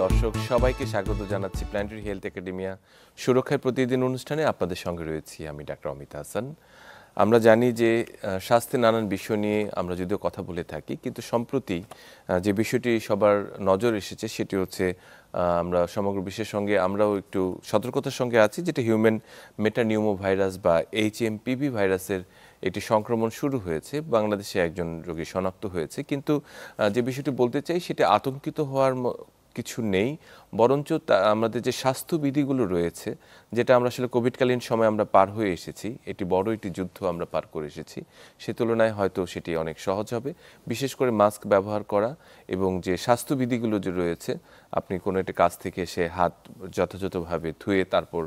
দর্শক সবাইকে স্বাগত জানাচ্ছি প্ল্যানেটারি হেলথ একাডেমিয়া সুরক্ষার প্রতিদিন অনুষ্ঠানে। আপনাদের সঙ্গে রয়েছি আমি ডাক্তার অমিত হাসান। আমরা জানি যে স্বাস্থ্যের নানান বিষয় নিয়ে আমরা যদিও কথা বলে থাকি, কিন্তু সম্প্রতি যে বিষয়টি সবার নজর এসেছে সেটি হচ্ছে আমরা সমগ্র বিশ্বের সঙ্গে আমরাও একটু সতর্কতার সঙ্গে আছি, যেটা হিউম্যান মেটানিউমো ভাইরাস বা HMPV ভাইরাসের এটি সংক্রমণ শুরু হয়েছে। বাংলাদেশে একজন রোগী শনাক্ত হয়েছে, কিন্তু যে বিষয়টি বলতে চাই সেটা আতঙ্কিত হওয়ার কিছু নেই, বরঞ্চ আমাদের যে স্বাস্থ্যবিধিগুলো রয়েছে, যেটা আমরা আসলে কোভিডকালীন সময় আমরা পার হয়ে এসেছি, এটি বড় একটি যুদ্ধ আমরা পার করে এসেছি, সে তুলনায় হয়তো সেটি অনেক সহজ হবে। বিশেষ করে মাস্ক ব্যবহার করা এবং যে স্বাস্থ্যবিধিগুলো যে রয়েছে, আপনি কোনো একটি কাজ থেকে এসে হাত যথাযথভাবে ধুয়ে তারপর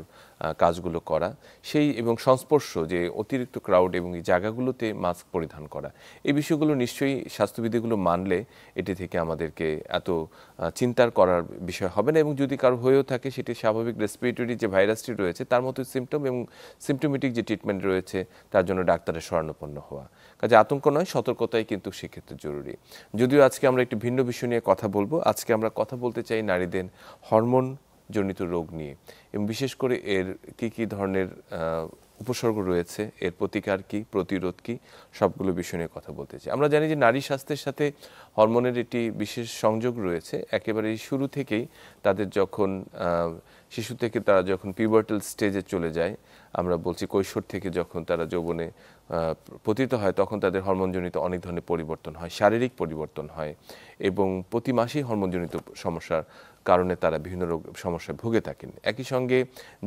কাজগুলো করা, সেই এবং সংস্পর্শ যে অতিরিক্ত ক্রাউড এবং এই জায়গাগুলোতে মাস্ক পরিধান করা, এই বিষয়গুলো নিশ্চয়ই স্বাস্থ্যবিধিগুলো মানলে এটি থেকে আমাদেরকে এত চিন্তার করার বিষয় হবে না। এবং যদি কারো হয়েও থাকে সেটি স্বাভাবিক রেসপিরেটরি যে ভাইরাসটি রয়েছে তার মতো সিমটম এবং সিমটোমেটিক যে ট্রিটমেন্ট রয়েছে তার জন্য ডাক্তারের শরণাপন্ন হওয়া। কাজে আতঙ্ক নয়, সতর্কতাই কিন্তু সেক্ষেত্রে জরুরি। যদিও আজকে আমরা একটি ভিন্ন বিষয় নিয়ে কথা বলবো। আজকে আমরা কথা বলতে চাই নারীদের হরমোন জনিত রোগ নিয়ে, এবং বিশেষ করে এর কি ধরনের উপসর্গ রয়েছে, এর প্রতিকার কি, প্রতিরোধ কি, সবগুলো বিষয় নিয়ে কথা বলতে চাই। আমরা জানি যে নারী স্বাস্থ্যের সাথে হরমোনের একটি বিশেষ সংযোগ রয়েছে। একেবারে শুরু থেকেই তাদের যখন শিশু থেকে তারা যখন পিউবার্টাল স্টেজে চলে যায়, আমরা বলছি কৈশোর থেকে যখন তারা যৌবনে পতিত হয়, তখন তাদের হরমোনজনিত অনেক ধরনের পরিবর্তন হয়, শারীরিক পরিবর্তন হয়, এবং প্রতি মাসেই হরমোনজনিত সমস্যার কারণে তারা বিভিন্ন রোগ সমস্যায় ভুগে থাকেন। একই সঙ্গে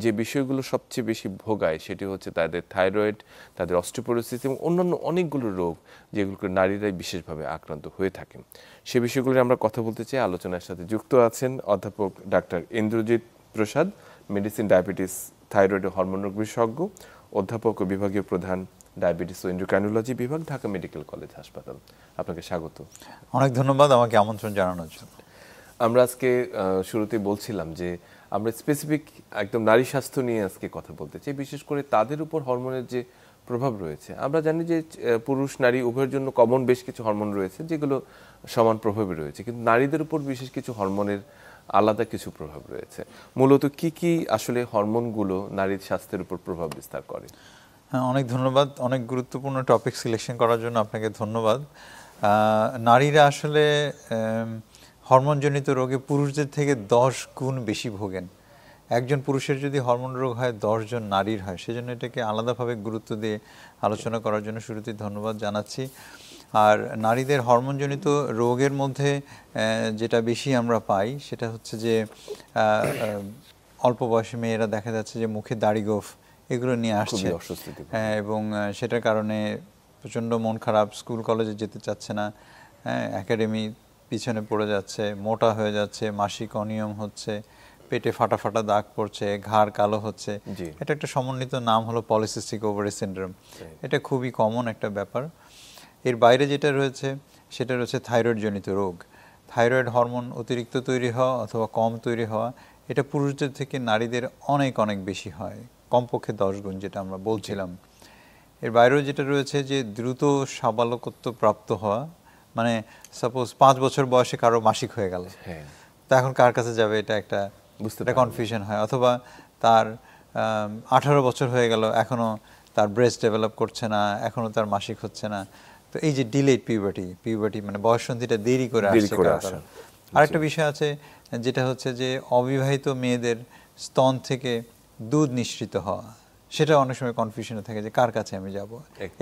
যে বিষয়গুলো সবচেয়ে বেশি ভোগায় সেটি হচ্ছে তাদের থাইরয়েড, তাদের অস্টিওপোরোসিস এবং অন্যান্য অনেকগুলো রোগ, যেগুলোকে নারীরাই বিশেষভাবে আক্রান্ত হয়ে থাকেন। সে বিষয়গুলো আমরা কথা বলতে চাই। আলোচনার সাথে যুক্ত আছেন অধ্যাপক ডাক্তার ইন্দ্রজিৎ প্রসাদ, মেডিসিন, ডায়াবেটিস, থাইরয়েড ও হরমোন রোগ বিশেষজ্ঞ, অধ্যাপক ও বিভাগীয় প্রধান, ডায়াবেটিস ও এন্ডোক্রাইনোলজি বিভাগ, ঢাকা মেডিকেল কলেজ হাসপাতাল। আপনাকে স্বাগত। অনেক ধন্যবাদ আমাকে আমন্ত্রণ জানানোর জন্য। আমরা আজকে শুরুতেই বলছিলাম যে আমরা স্পেসিফিক একদম নারী স্বাস্থ্য নিয়ে আজকে কথা বলতে চাই, বিশেষ করে তাদের উপর হরমোনের যে প্রভাব রয়েছে। আমরা জানি যে পুরুষ নারী উভয়ের জন্য কমন বেশ কিছু হরমোন রয়েছে যেগুলো সমান প্রভাবে রয়েছে, কিন্তু নারীদের উপর বিশেষ কিছু হরমোনের আলাদা কিছু প্রভাব রয়েছে। মূলত কি আসলে হরমোনগুলো নারীর স্বাস্থ্যের উপর প্রভাব বিস্তার করে? হ্যাঁ, অনেক ধন্যবাদ। অনেক গুরুত্বপূর্ণ টপিক সিলেকশন করার জন্য আপনাকে ধন্যবাদ। নারীরা আসলে হরমোনজনিত রোগে পুরুষদের থেকে 10 গুণ বেশি ভোগেন। একজন পুরুষের যদি হরমোন রোগ হয় 10 জন নারীর হয়, সেজন্য এটাকে আলাদাভাবে গুরুত্ব দিয়ে আলোচনা করার জন্য শুরুতেই ধন্যবাদ জানাচ্ছি। আর নারীদের হরমোনজনিত রোগের মধ্যে যেটা বেশি আমরা পাই সেটা হচ্ছে যে অল্প বয়সী মেয়েরা দেখা যাচ্ছে যে মুখে দাড়ি গোঁফ এগুলো নিয়ে আসছে, এবং সেটার কারণে প্রচণ্ড মন খারাপ, স্কুল কলেজে যেতে চাচ্ছে না, একাডেমি পিছনে পড়ে যাচ্ছে, মোটা হয়ে যাচ্ছে, মাসিক অনিয়ম হচ্ছে, পেটে ফাটা ফাটা দাগ পড়ছে, ঘাড় কালো হচ্ছে। এটা একটা সমন্বিত নাম হলো পলিসিস্টিক ওভারি সিনড্রোম। এটা খুবই কমন একটা ব্যাপার। এর বাইরে যেটা রয়েছে সেটা রয়েছে থাইরয়েড জনিত রোগ। থাইরয়েড হরমোন অতিরিক্ত তৈরি হওয়া অথবা কম তৈরি হওয়া, এটা পুরুষদের থেকে নারীদের অনেক অনেক বেশি হয়, কমপক্ষে 10 গুণ, যেটা আমরা বলছিলাম। এর বাইরেও যেটা রয়েছে যে দ্রুত সাবালকত্ব প্রাপ্ত হওয়া, মানে সাপোজ 5 বছর বয়সে কারো মাসিক হয়ে গেল, তা এখন কার কাছে যাবে, এটা একটা কনফিউশন হয়। অথবা তার 18 বছর হয়ে গেল, এখনও তার ব্রেস্ট ডেভেলপ করছে না, এখনও তার মাসিক হচ্ছে না। তো এই যে ডিলেড পিউবার্টি মানে বয়ঃসন্ধিটা দেরি করে আসছে। আরেকটা বিষয় আছে যেটা হচ্ছে যে অবিবাহিত মেয়েদের স্তন থেকে দুধ নিঃসৃত হওয়া, সেটা অনেক সময় কনফিউশনে থাকে যে কার কাছে আমি যাব।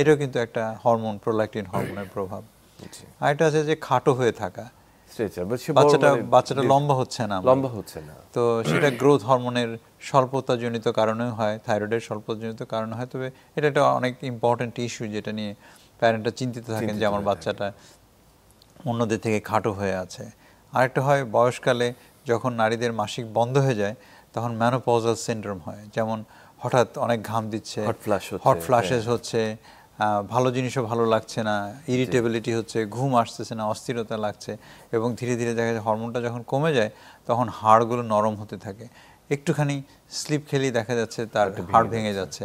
এটাও কিন্তু একটা হরমোন, প্রোল্যাকটিন হরমোনের প্রভাব। আরেকটা আছে যে খাটো হয়ে থাকা, বাচ্চাটা লম্বা হচ্ছে না, তো সেটা গ্রোথ হরমোনের স্বল্পতাজনিত কারণেও হয়, থাইরয়েডের স্বল্পতাজনিত কারণে হয়। তবে এটা একটা অনেক ইম্পর্টেন্ট ইস্যু, যেটা নিয়ে প্যারেন্টরা চিন্তিত থাকেন যে আমার বাচ্চাটা অন্যদের থেকে খাটো হয়ে আছে। আরেকটা হয় বয়সকালে যখন নারীদের মাসিক বন্ধ হয়ে যায় তখন মেনোপজাল সিনড্রোম হয়, যেমন হঠাৎ অনেক ঘাম দিচ্ছে, হট ফ্ল্যাশেস হচ্ছে, ভালো জিনিসও ভালো লাগছে না, ইরিটেবিলিটি হচ্ছে, ঘুম আসতেছে না, অস্থিরতা লাগছে, এবং ধীরে ধীরে দেখা যায় হরমোনটা যখন কমে যায় তখন হাড়গুলো নরম হতে থাকে, একটুখানি স্লিপ খেলেই দেখা যাচ্ছে তার হাড় ভেঙে যাচ্ছে।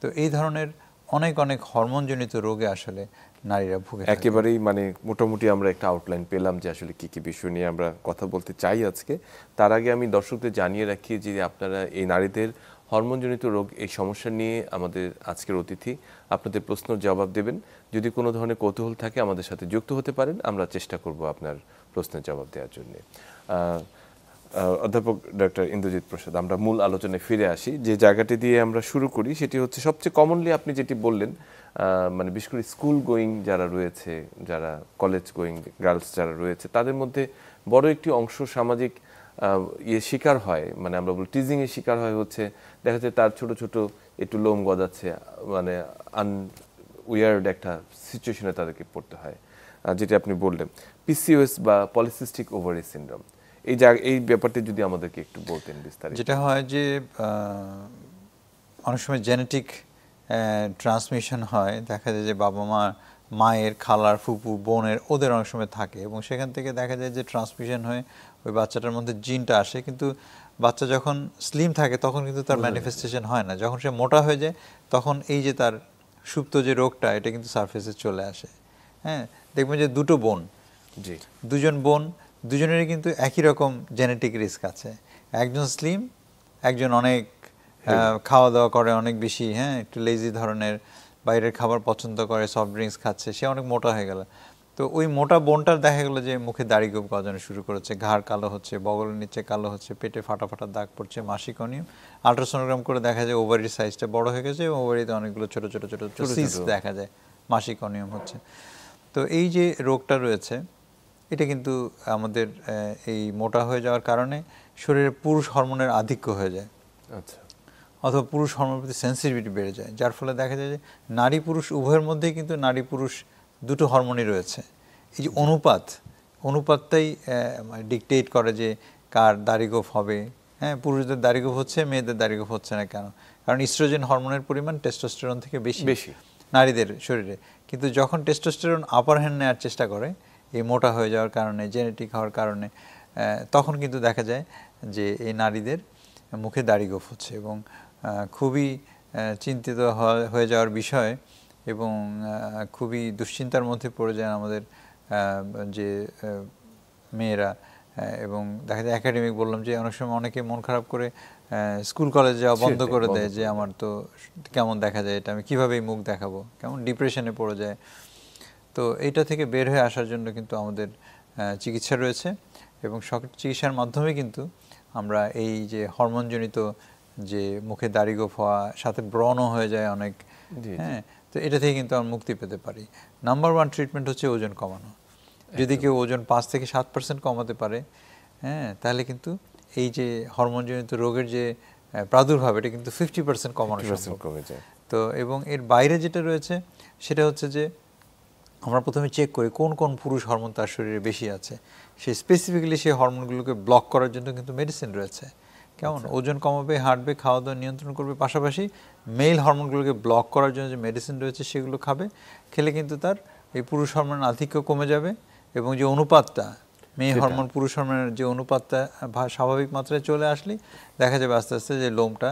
তো এই ধরনের অনেক অনেক হরমোনজনিত রোগে আসলে নারীরা ভুগে থাকে। একেবারেই মানে মোটামুটি আমরা একটা আউটলাইন পেলাম যে আসলে কি কি বিষয় নিয়ে আমরা কথা বলতে চাই আজকে। তার আগে আমি দর্শকদের জানিয়ে রাখি যে আপনারা এই নারীদের হরমোনজনিত রোগ এই সমস্যা নিয়ে আমাদের আজকের অতিথি আপনাদের প্রশ্নের জবাব দেবেন। যদি কোনো ধরনের কৌতূহল থাকে আমাদের সাথে যুক্ত হতে পারেন, আমরা চেষ্টা করব আপনার প্রশ্নের জবাব দেওয়ার জন্য। অধ্যাপক ডক্টর ইন্দ্রজিৎ প্রসাদ, আমরা মূল আলোচনায় ফিরে আসি। যে জায়গাটি দিয়ে আমরা শুরু করি সেটি হচ্ছে সবচেয়ে কমনলি আপনি যেটি বললেন, মানে বিশেষ করে স্কুল গোয়িং যারা রয়েছে, যারা কলেজ গোয়িং গার্লস যারা রয়েছে, তাদের মধ্যে বড় একটি অংশ সামাজিক শিকার হয়, মানে আমরা বলি টিজিং এর শিকার হয় হচ্ছে দেখা যায় তার ছোট ছোট একটু লোম গজাচ্ছে, মানে উইয়ার্ড একটা সিচুয়েশনে তাদেরকে পড়তে হয়। যেটা আপনি বললেন পিসিওএস বা পলিসিস্টিক ওভারি সিনড্রোম, এই ব্যাপারটি যদি আমাদেরকে একটু বলতেন বিস্তারিত। যেটা হয় যে অনেক সময় জেনেটিক ট্রান্সমিশন হয়, দেখা যায় যে বাবা মা, মায়ের, খালার, ফুপু, বোনের, ওদের অনেক সময় থাকে এবং সেখান থেকে দেখা যায় যে ট্রান্সমিশন হয়ে ওই বাচ্চাটার মধ্যে জিনটা আসে। কিন্তু বাচ্চা যখন স্লিম থাকে তখন কিন্তু তার ম্যানিফেস্টেশন হয় না। যখন সে মোটা হয়ে যায় তখন এই যে তার সুপ্ত যে রোগটা, এটা কিন্তু সারফেসে চলে আসে। হ্যাঁ, দেখবেন যে দুটো বোন, দুজন বোন, দুজনেরই কিন্তু একই রকম জেনেটিক রিস্ক আছে। একজন স্লিম, একজন অনেক খাওয়া দাওয়া করে অনেক বেশি, হ্যাঁ, একটু লেজি ধরনের, বাইরের খাবার পছন্দ করে, সফট ড্রিঙ্কস খাচ্ছে, সে অনেক মোটা হয়ে গেল। তো ওই মোটা বোনটার দেখা গেলো যে মুখে দাড়ি গোঁফ গজানো শুরু করেছে, ঘাড় কালো হচ্ছে, বগলের নিচে কালো হচ্ছে, পেটে ফাটা ফাটা দাগ পড়ছে, মাসিক অনিয়ম। আল্ট্রাসোনোগ্রাম করে দেখা যায় ওভারির সাইজটা বড় হয়ে গেছে এবং ওভারিতে অনেকগুলো ছোট ছোট ছোট ছোট সিস্ট দেখা যায়, মাসিক অনিয়ম হচ্ছে। তো এই যে রোগটা রয়েছে, এটা কিন্তু আমাদের এই মোটা হয়ে যাওয়ার কারণে শরীরে পুরুষ হরমোনের আধিক্য হয়ে যায়। আচ্ছা। অথবা পুরুষ হরমোনের প্রতি সেন্সিটিভিটি বেড়ে যায়, যার ফলে দেখা যায় যে নারী পুরুষ উভয়ের মধ্যেই কিন্তু নারী পুরুষ দুটো হরমোনই রয়েছে। এই যে অনুপাতটাই ডিকটেট করে যে কার দাড়িগোফ হবে। হ্যাঁ, পুরুষদের দাড়িগোফ হচ্ছে, মেয়েদের দাড়িগোফ হচ্ছে না কেন? কারণ ইস্ট্রোজেন হরমোনের পরিমাণ টেস্টোস্টেরন থেকে বেশি নারীদের শরীরে। কিন্তু যখন টেস্টোস্টেরন আপার হ্যান্ড নেওয়ার চেষ্টা করে এই মোটা হয়ে যাওয়ার কারণে, জেনেটিক হওয়ার কারণে, তখন কিন্তু দেখা যায় যে এই নারীদের মুখে দাড়িগোফ হচ্ছে এবং খুবই চিন্তিত হয়ে যাওয়ার বিষয় এবং খুবই দুশ্চিন্তার মধ্যে পড়ে যায় আমাদের যে মেয়েরা। এবং দেখা যায় একাডেমিক, বললাম যে অনেক সময় অনেকে মন খারাপ করে স্কুল কলেজে যাওয়া বন্ধ করে দেয় যে আমার তো কেমন দেখা যায়, এটা আমি কীভাবে মুখ দেখাবো, কেমন ডিপ্রেশনে পড়ে যায়। তো এইটা থেকে বের হয়ে আসার জন্য কিন্তু আমাদের চিকিৎসা রয়েছে এবং চিকিৎসার মাধ্যমে কিন্তু আমরা এই যে হরমোনজনিত যে মুখে দাড়িগোফ হওয়া, সাথে ব্রণও হয়ে যায় অনেক, হ্যাঁ, তো এটা থেকে কিন্তু আমরা মুক্তি পেতে পারি। নাম্বার 1 ট্রিটমেন্ট হচ্ছে ওজন কমানো। যদি কেউ ওজন 5 থেকে 7% কমাতে পারে, হ্যাঁ, তাহলে কিন্তু এই যে হরমোনজনিত রোগের যে প্রাদুর্ভাব, এটা কিন্তু 50% কমানো সম্ভব। তো এবং এর বাইরে যেটা রয়েছে সেটা হচ্ছে যে আমরা প্রথমে চেক করি কোন কোন পুরুষ হরমোন তার শরীরে বেশি আছে। সেই স্পেসিফিক্যালি সেই হরমোনগুলোকে ব্লক করার জন্য কিন্তু মেডিসিন রয়েছে। কেমন ওজন কমাবে, হাঁটবে, খাওয়া দাওয়া নিয়ন্ত্রণ করবে, পাশাপাশি মেল হরমোনগুলোকে ব্লক করার জন্য যে মেডিসিন রয়েছে সেগুলো খাবে। খেলে কিন্তু তার এই পুরুষ হরমোনের আধিক্য কমে যাবে এবং যে অনুপাতটা, মেয়ে হরমোন পুরুষ হরমোনের যে অনুপাতটা স্বাভাবিক মাত্রায় চলে আসলেই দেখা যাবে আস্তে আস্তে যে লোমটা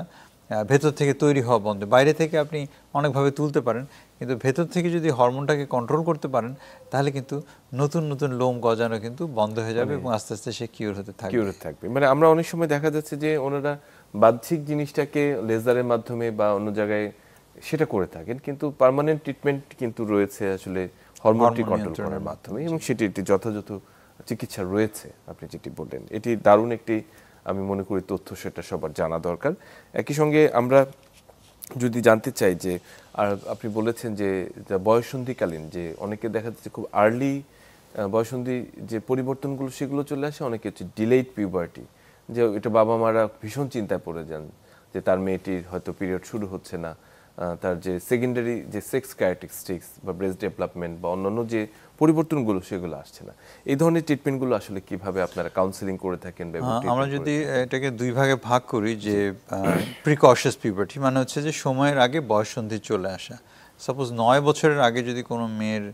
ভেতর থেকে তৈরি হওয়া বন্ধ। বাইরে থেকে আপনি অনেকভাবে তুলতে পারেন, কিন্তু ভেতর থেকে যদি হরমোনটাকে কন্ট্রোল করতে পারেন তাহলে কিন্তু নতুন নতুন লোম গজানো কিন্তু বন্ধ হয়ে যাবে এবং আস্তে আস্তে সে কিউর হতে থাকবে। মানে আমরা অনেক সময় দেখা যাচ্ছে যে ওনারা বাহ্যিক জিনিসটাকে লেজারের মাধ্যমে বা অন্য জায়গায় সেটা করে থাকেন, কিন্তু পার্মানেন্ট ট্রিটমেন্ট কিন্তু রয়েছে আসলে হরমোনটি কন্ট্রোল করার মাধ্যমে এবং সেটি একটি যথাযথ চিকিৎসা রয়েছে। আপনি যেটি বললেন এটি দারুণ একটি, আমি মনে করি তথ্য, সেটা সবার জানা দরকার। একই সঙ্গে আমরা যদি জানতে চাই যে, আর আপনি বলেছেন যে বয়ঃসন্ধিকালীন যে অনেকে দেখা যাচ্ছে খুব আর্লি বয়ঃসন্ধি যে পরিবর্তনগুলো সেগুলো চলে আসে, অনেকে হচ্ছে ডিলেইড পিউবার্টি, যে এটা বাবা মারা ভীষণ চিন্তায় পড়ে যান যে তার মেয়েটির হয়তো পিরিয়ড শুরু হচ্ছে না, তার যে সেকেন্ডারি যে সেক্স ক্যারেক্টারিস্টিক্স বা ব্রেস্ট ডেভেলপমেন্ট বা অন্যান্য যে পরিবর্তনগুলো সেগুলো আসছে না। এই ধরনের ট্রিটমেন্টগুলো আসলে কিভাবে আপনারা কাউন্সেলিং করে থাকেন? আমরা যদি এটাকে দুই ভাগে ভাগ করি, যে প্রিকশাস পিউবার্টি মানে হচ্ছে যে সময়ের আগে বয়ঃসন্ধি চলে আসা। সাপোজ 9 বছরের আগে যদি কোনো মেয়ের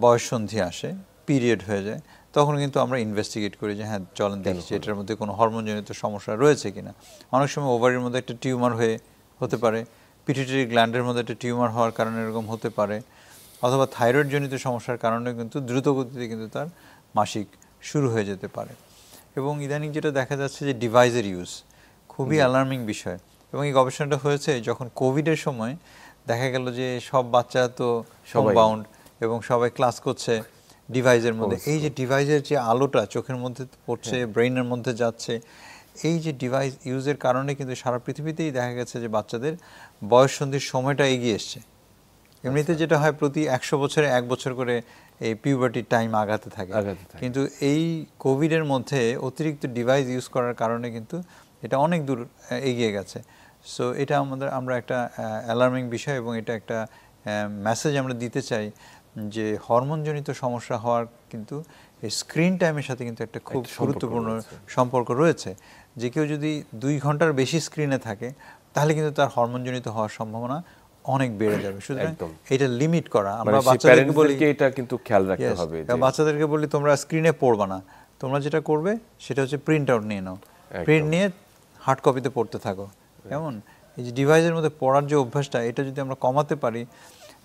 বয়ঃসন্ধি আসে, পিরিয়ড হয়ে যায়, তখন কিন্তু আমরা ইনভেস্টিগেট করি যে হ্যাঁ চলেন দেখছি এটার মধ্যে কোনো হরমোনজনিত সমস্যা রয়েছে কিনা। অনেক সময় ওভারির মধ্যে একটা টিউমার হতে পারে, পিটুইটারি গ্ল্যান্ডের মধ্যে একটা টিউমার হওয়ার কারণে এরকম হতে পারে, অথবা থাইরয়েড জনিত সমস্যার কারণে কিন্তু দ্রুত গতিতে কিন্তু তার মাসিক শুরু হয়ে যেতে পারে। এবং ইদানিং যেটা দেখা যাচ্ছে যে ডিভাইসের ইউজ খুবই অ্যালার্মিং বিষয়। এবং এই গবেষণাটা হয়েছে যখন কোভিডের সময় দেখা গেল যে সব বাচ্চা তো হোমবাউন্ড এবং সবাই ক্লাস করছে ডিভাইসের মধ্যে। এই যে ডিভাইসের যে আলোটা চোখের মধ্যে পড়ছে, ব্রেইনের মধ্যে যাচ্ছে, এই যে ডিভাইস ইউজের কারণে কিন্তু সারা পৃথিবীতেই দেখা গেছে যে বাচ্চাদের বয়ঃসন্ধির সময়টা এগিয়ে এসছে। এমনিতে যেটা হয় প্রতি 100 বছরে 1 বছর করে এই পিউবার্টি টাইম আগাতে থাকে, কিন্তু এই কোভিডের মধ্যে অতিরিক্ত ডিভাইস ইউজ করার কারণে কিন্তু এটা অনেক দূর এগিয়ে গেছে। সো এটা আমরা একটা অ্যালার্মিং বিষয় এবং এটা একটা মেসেজ আমরা দিতে চাই যে হরমোনজনিত সমস্যা হওয়ার কিন্তু এই স্ক্রিন টাইমের সাথে কিন্তু একটা খুব গুরুত্বপূর্ণ সম্পর্ক রয়েছে। যে কেউ যদি 2 ঘন্টার বেশি স্ক্রিনে থাকে তাহলে কিন্তু তার হরমোনজনিত হওয়ার সম্ভাবনা অনেক বেড়ে যাবে। সুতরাং এটা লিমিট করা, আমরা বাচ্চাদেরকে বলি এটা কিন্তু খেয়াল রাখতে হবে, বাচ্চাদেরকে বলি তোমরা স্ক্রিনে পড়বা না, তোমরা যেটা করবে সেটা হচ্ছে প্রিন্ট আউট নিয়ে নাও, প্রিন্ট নিয়ে হার্ড কপিতে পড়তে থাকো। কেমন এই যে ডিভাইসের মধ্যে পড়ার যে অভ্যাসটা, এটা যদি আমরা কমাতে পারি,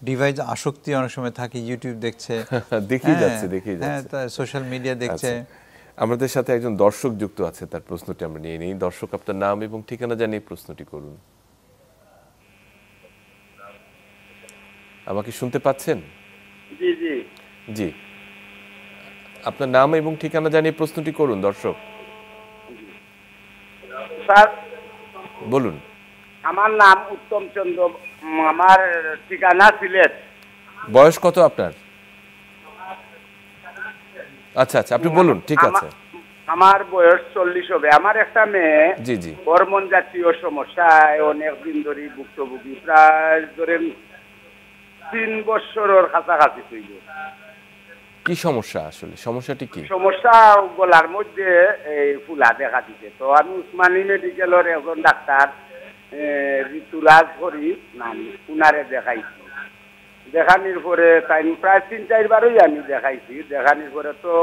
ডিভাইস আসক্তি অনেক সময় থাকে, ইউটিউব দেখছে, দেখেই যাচ্ছে, সোশ্যাল মিডিয়া দেখছে। আমাদের সাথে একজন দর্শক যুক্ত আছে, তার প্রশ্নটি আমরা নিয়ে নিই। দর্শক, আপনার নাম এবং ঠিকানা জানিয়ে প্রশ্নটি করুন। আমাকে শুনতে পাচ্ছেন? জি জি জি, আপনার নাম এবং ঠিকানা জানিয়ে প্রশ্নটি করুন দর্শক। স্যার, বলুন। আমার নাম উত্তম চন্দ্র, আমার ঠিকানা সিলেট। বয়স কত আপনার? আচ্ছা আচ্ছা, আপনি বলুন। ঠিক আছে, আমার বয়স 40 হবে। আমার একটা মেয়ে জি জি হরমোন জাতীয় সমস্যায় অনেকদিন ধরে ভুক্তভোগী, প্রায় ধরেন 3 বছরের কাছাকাছি হইল। কি সমস্যা আসলে? সমস্যাটি কি? সমস্যা গলার মধ্যে এই ফুলা দেখা দিছে। তো আমি উসমানী মেডিকেলের একজন ডাক্তার ঋতুরাজ হরি নাম, উনারে দেখাইছি। দেখানির পরে তাই প্রায় 3-4 বারই আমি দেখাইছি। দেখানির পরে তো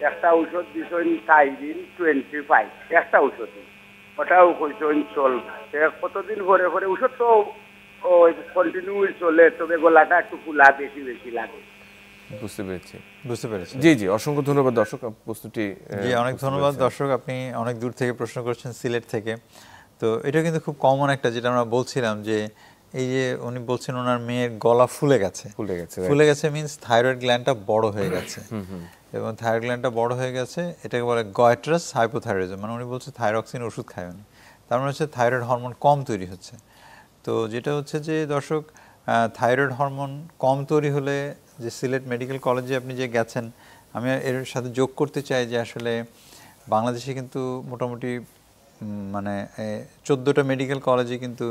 একটা ঔষধ দিছেন থাইরিন 25, একটা ওষুধ, ওটাও কইছেন চলবে। কতদিন পরে পরে ওষুধ তো ওই কন্টিনিউ চলে, তবে গলাটা একটু ফুলা বেশি বেশি লাগে। বুঝতে পেরেছি। জি জি, অসংখ্য ধন্যবাদ দর্শক। প্রশ্নটি জি, অনেক ধন্যবাদ দর্শক। আপনি অনেক দূর থেকে প্রশ্ন করছেন, সিলেট থেকে। তো এটা কিন্তু খুব কমন একটা, যেটা আমরা বলছিলাম যে এই যে উনি বলছেন ওনার মেয়ের গলা ফুলে গেছে মিন্স থাইরয়েড গ্ল্যান্ডটা বড় হয়ে গেছে। এবং থাইরয়েড গ্ল্যান্ডটা বড় হয়ে গেছে, এটাকে বলে গয়ট্রাস হাইপোথাইরয়েডিজম। মানে উনি বলছে থাইরক্সিন ওষুধ খায় উনি, তার মানে হচ্ছে থাইরয়েড হরমোন কম তৈরি হচ্ছে। তো যেটা হচ্ছে যে দর্শক, থাইরয়েড হরমোন কম তৈরি হলে, যে সিলেট মেডিকেল কলেজে আপনি যে গেছেন, আমি এর সাথে যোগ করতে চাই যে আসলে বাংলাদেশে কিন্তু মোটামুটি মানে 14টা মেডিকেল কলেজে কিন্তু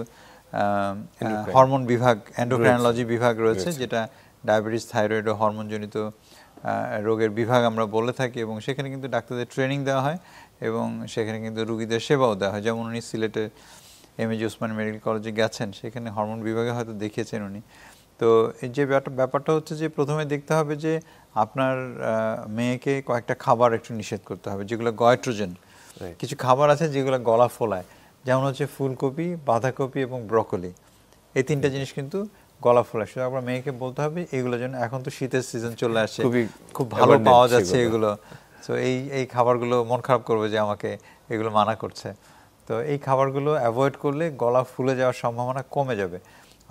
হরমোন বিভাগ, এন্ডোক্রাইনোলজি বিভাগ রয়েছে, যেটা ডায়াবেটিস, থাইরয়েড ও হরমোনজনিত রোগের বিভাগ আমরা বলে থাকি। এবং সেখানে কিন্তু ডাক্তারদের ট্রেনিং দেওয়া হয় এবং সেখানে কিন্তু রোগীদের সেবাও দেওয়া হয়। যেমন উনি সিলেটে এমএজি ওসমানী মেডিকেল কলেজে গেছেন, সেখানে হরমোন বিভাগে হয়তো দেখিয়েছেন উনি। তো এই যে ব্যাপারটা হচ্ছে যে প্রথমে দেখতে হবে যে আপনার মেয়েকে কয়েকটা খাবার একটু নিষেধ করতে হবে, যেগুলো গয়ট্রোজেন। কিছু খাবার আছে যেগুলো গলা ফোলায়, যেমন হচ্ছে ফুলকপি, বাঁধাকপি এবং ব্রকলি। এই 3টা জিনিস কিন্তু গলা ফোলায়। শুধু আপনার মেয়েকে বলতে হবে এগুলো যেন, এখন তো শীতের সিজন চলে আসছে, খুব ভালো পাওয়া যাচ্ছে এগুলো। তো এই খাবারগুলো মন খারাপ করবে যে আমাকে এগুলো মানা করছে। তো এই খাবারগুলো অ্যাভয়েড করলে গলা ফুলে যাওয়ার সম্ভাবনা কমে যাবে।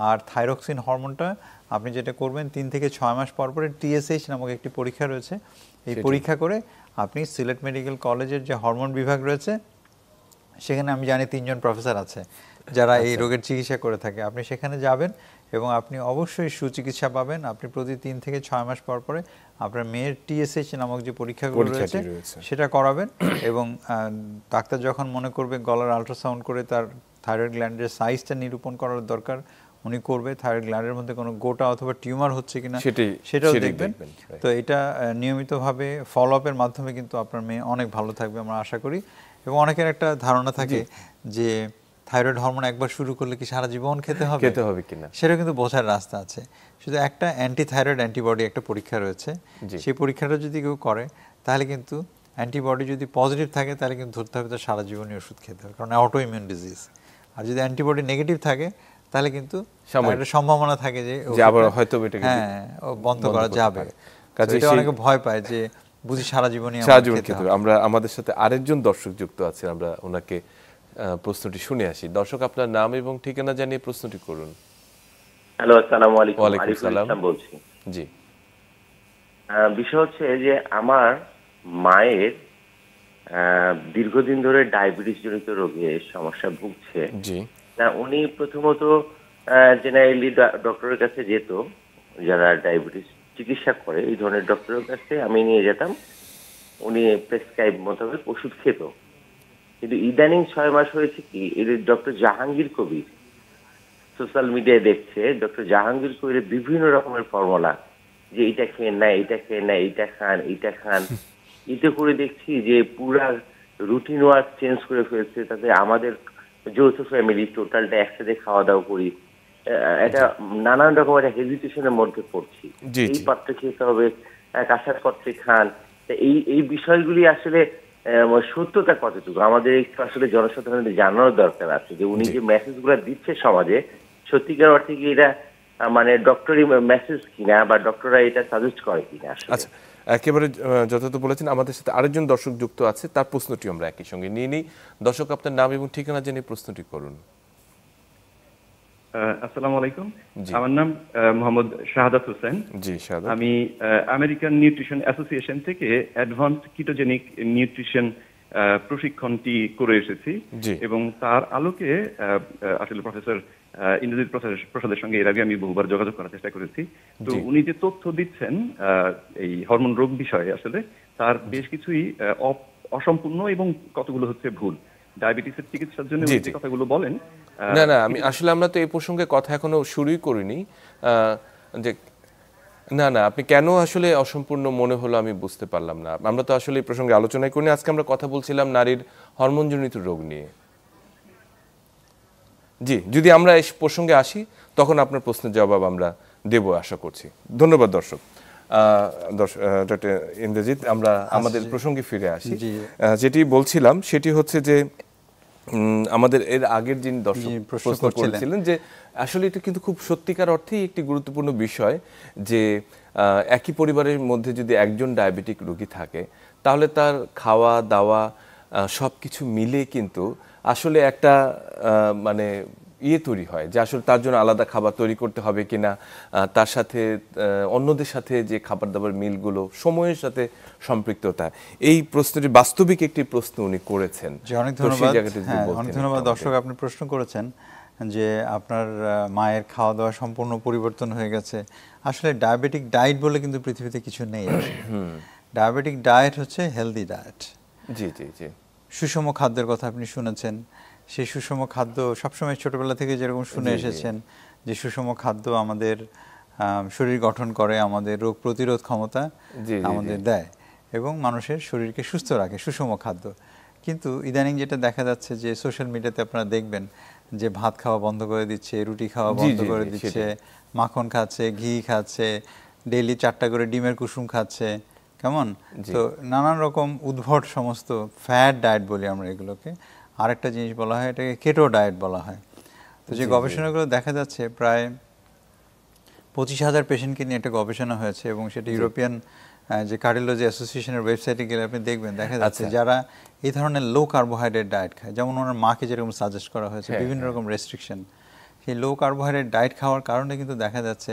আর থাইরক্সিন হরমোনটা আপনি যেটা করবেন, 3 থেকে 6 মাস পর পরে TSH নামক একটি পরীক্ষা রয়েছে, এই পরীক্ষা করে আপনি সিলেট মেডিকেল কলেজের যে হরমোন বিভাগ রয়েছে, সেখানে আমি জানি 3 জন প্রফেসর আছে যারা এই রোগের চিকিৎসা করে থাকে। আপনি সেখানে যাবেন এবং আপনি অবশ্যই সুচিকিৎসা পাবেন। আপনি প্রতি 3 থেকে 6 মাস পর পরে আপনার মেয়ের TSH নামক যে পরীক্ষাগুলো রয়েছে সেটা করাবেন। এবং ডাক্তার যখন মনে করবে গলার আল্ট্রাসাউন্ড করে তার থাইরয়েড গ্ল্যান্ডের সাইজটা নিরূপণ করার দরকার, উনি করবে। থাইরয়েড গ্ল্যান্ডের মধ্যে কোনো গোটা অথবা টিউমার হচ্ছে কিনা সেটাও দেখবেন। তো এটা নিয়মিতভাবে ফলো আপের মাধ্যমে কিন্তু আপনার মেয়ে অনেক ভালো থাকবে আমরা আশা করি। এবং অনেকের একটা ধারণা থাকে যে থাইরয়েড হরমোন একবার শুরু করলে কি সারা জীবন খেতে হবে কিনা, সেটা কিন্তু বোঝার রাস্তা আছে। শুধু একটা অ্যান্টি থাইরয়েড অ্যান্টিবডি একটা পরীক্ষা রয়েছে, সেই পরীক্ষাটা যদি কেউ করে তাহলে কিন্তু অ্যান্টিবডি যদি পজিটিভ থাকে তাহলে কিন্তু ধরতে হবে তার সারা জীবনই ওষুধ খেতে হবে, কারণ অটো ইমিউন ডিজিজ। আর যদি অ্যান্টিবডি নেগেটিভ থাকে তাহলে কিন্তু সাময়িক। একটা সম্ভাবনা থাকে যে যে আবার হয়তো এটাকে বন্ধ করা করতে যাবে। পারে। কাজেই এটা সেই- অনেকে ভয় পায় যে বুঝি সারা জীবনই সারা আমার জীবন খেতে খেতে হবে। হবে। আমরা আমাদের সাথে আরেকজন দর্শক যুক্ত আছেন, আমরা ওনাকে প্রশ্নটি শুনে আসি। দর্শক, আপনার নাম এবং ঠিকানা জানিয়ে প্রশ্নটি করুন। হ্যালো, আসসালামু আলাইকুম। ওয়ালাইকুম আরিফুল সালাম। ইসলাম বলছি। জি বিষয় হচ্ছে যে আমার মায়ের দীর্ঘদিন ধরে ডায়াবেটিস জনিত রোগে সমস্যা ভুগছে। জি তা উনি প্রথমত জেনারেলি ডক্টরের কাছে যেত, যারা ডায়াবেটিস চিকিৎসা করে এই ধরনের ডক্টরের কাছে আমি নিয়ে যেতাম, উনি প্রেসক্রাইব মোতাবেক ওষুধ খেত। কিন্তু ইদানিং 6 মাস হয়েছে কি, এই ডক্টর জাহাঙ্গীর কবির সোশ্যাল মিডিয়ায় দেখছে, ডক্টর জাহাঙ্গীর কবিরের বিভিন্ন রকমের ফর্মুলা, যে এইটা খেয়ে না, এইটা খেয়ে না, এইটা খান, এইটা খান, এতে করে দেখছি যে পুরা রুটিন ওয়ার্ক চেঞ্জ করে ফেলছে। তাতে আমাদের যৌথ ফ্যামিলি টোটালটা একসাথে খাওয়া দাওয়া করি, এটা নানান রকম একটা হেজিটেশনের মধ্যে পড়ছি। জি, এই জি। পাত্রে খেতে হবে, কাঁসার পাত্রে খান। তা এই বিষয়গুলি আসলে সত্যতা কতটুকু আমাদের একটু আসলে জনসাধারণের জানানোর দরকার আছে, যে উনি জি। যে মেসেজ গুলা দিচ্ছে সমাজে, সত্যিকার অর্থে কি এটা মানে ডক্টরি মেসেজ কিনা, বা ডক্টররা এটা সাজেস্ট করে কিনা আসলে। আচ্ছা, একেবারে যথাযথ বলেছেন। আমাদের সাথে আরেকজন দর্শক যুক্ত আছে, তার প্রশ্নটি আমরা একই সঙ্গে নিয়ে নিই। দর্শক, আপনার নাম এবং ঠিকানা জানিয়ে প্রশ্নটি করুন। আসসালামু আলাইকুম। জি। আমার নাম মোহাম্মদ শাহাদাত হোসেন। জি সাদা। আমি আমেরিকান নিউট্রিশন অ্যাসোসিয়েশন থেকে অ্যাডভান্সড কিটোজেনিক নিউট্রিশন প্রশিক্ষণটি করে এসেছি, জি। এবং তার আলোকে আসলে প্রফেসর ইন্দ্রজিৎ প্রসাদের সঙ্গে এর আগে আমি বহুবার যোগাযোগ করার চেষ্টা করেছি। তো জি। উনি যে তথ্য দিচ্ছেন এই হরমোন রোগ বিষয়ে, আসলে তার বেশ কিছুই অসম্পূর্ণ এবং কতগুলো হচ্ছে ভুল। ডায়াবেটিসের চিকিৎসার জন্য জি, উনি জি। যে কথাগুলো বলেন, না না, আমরা তো এই প্রসঙ্গে কথা এখনো শুরুই করিনি। যে না না, আপনি কেন আসলে অসম্পূর্ণ মনে হলো আমি বুঝতে পারলাম না। আমরা তো আসলে এই প্রসঙ্গে আলোচনাই করিনি। আজকে আমরা কথা বলছিলাম নারীর হরমোনজনিত রোগ নিয়ে। জি, যদি আমরা এই প্রসঙ্গে আসি তখন আপনার প্রশ্নের জবাব আমরা দেব আশা করছি। ধন্যবাদ দর্শক। ডক্টর ইন্দ্রজিৎ, আমরা আমাদের প্রসঙ্গে ফিরে আসি। জি। যেটি বলছিলাম সেটি হচ্ছে যে আমাদের এর আগের যিনি দর্শক জি, প্রশ্ন প্রশ্ন করছিলেন। করেছিলেন, যে আসলে এটা কিন্তু খুব সত্যিকার অর্থেই একটি গুরুত্বপূর্ণ বিষয়, যে একই পরিবারের মধ্যে যদি একজন ডায়াবেটিক রোগী থাকে, তাহলে তার খাওয়া দাওয়া সব কিছু মিলে কিন্তু আসলে একটা মানে তৈরি হয়, যে আসলে তার জন্য আলাদা খাবার তৈরি করতে হবে কিনা, তার সাথে অন্যদের সাথে যে খাবার দাবার মিলগুলো, সময়ের সাথে সম্পৃক্ততা, এই প্রশ্নটি বাস্তবিক একটি প্রশ্ন উনি করেছেন। জি, অনেক তো সেই ধন্যবাদ। জায়গাটা যদি হ্যাঁ, বলতেন অনেক একটু ধন্যবাদ আমাদের। দর্শক, আপনি প্রশ্ন করেছেন যে আপনার মায়ের খাওয়া দাওয়া সম্পূর্ণ পরিবর্তন হয়ে গেছে। আসলে ডায়াবেটিক ডায়েট বলে কিন্তু পৃথিবীতে কিছু নেই। ডায়াবেটিক ডায়েট হচ্ছে হেলদি ডায়েট। জি জি জি। সুষম খাদ্যের কথা আপনি শুনেছেন। সেই সুষম খাদ্য সবসময় ছোটবেলা থেকে যেরকম শুনে জি, জি। এসেছেন, যে সুষম খাদ্য আমাদের শরীর গঠন করে, আমাদের রোগ প্রতিরোধ ক্ষমতা জি, জি, আমাদের জি। দেয় এবং মানুষের শরীরকে সুস্থ রাখে সুষম খাদ্য। কিন্তু ইদানিং যেটা দেখা যাচ্ছে যে সোশ্যাল মিডিয়াতে আপনারা দেখবেন যে ভাত খাওয়া বন্ধ করে দিচ্ছে, রুটি খাওয়া জি, বন্ধ জি, করে জি, দিচ্ছে, সেটাই। মাখন খাচ্ছে, ঘি খাচ্ছে, ডেইলি 4টা করে ডিমের কুসুম খাচ্ছে, কেমন? জি। তো নানান রকম উদ্ভট সমস্ত ফ্যাট ডায়েট বলি আমরা এগুলোকে। আরেকটা জিনিস বলা হয়, এটাকে কেটো ডায়েট বলা হয়। তো যে জি, জি। গবেষণাগুলো দেখা যাচ্ছে, প্রায় 25,000 পেশেন্টকে নিয়ে একটা গবেষণা হয়েছে, এবং সেটা ইউরোপিয়ান যে কার্ডিওলজি অ্যাসোসিয়েশনের ওয়েবসাইটে গেলে আপনি দেখবেন, দেখা যাচ্ছে আচ্ছা। যারা এই ধরনের লো কার্বোহাইড্রেট ডায়েট খায়, যেমন ওনার মাকে যেরকম সাজেস্ট করা হয়েছে, হ্যাঁ, বিভিন্ন রকম রেস্ট্রিকশন, সেই লো কার্বোহাইড্রেট ডায়েট খাওয়ার কারণে কিন্তু দেখা যাচ্ছে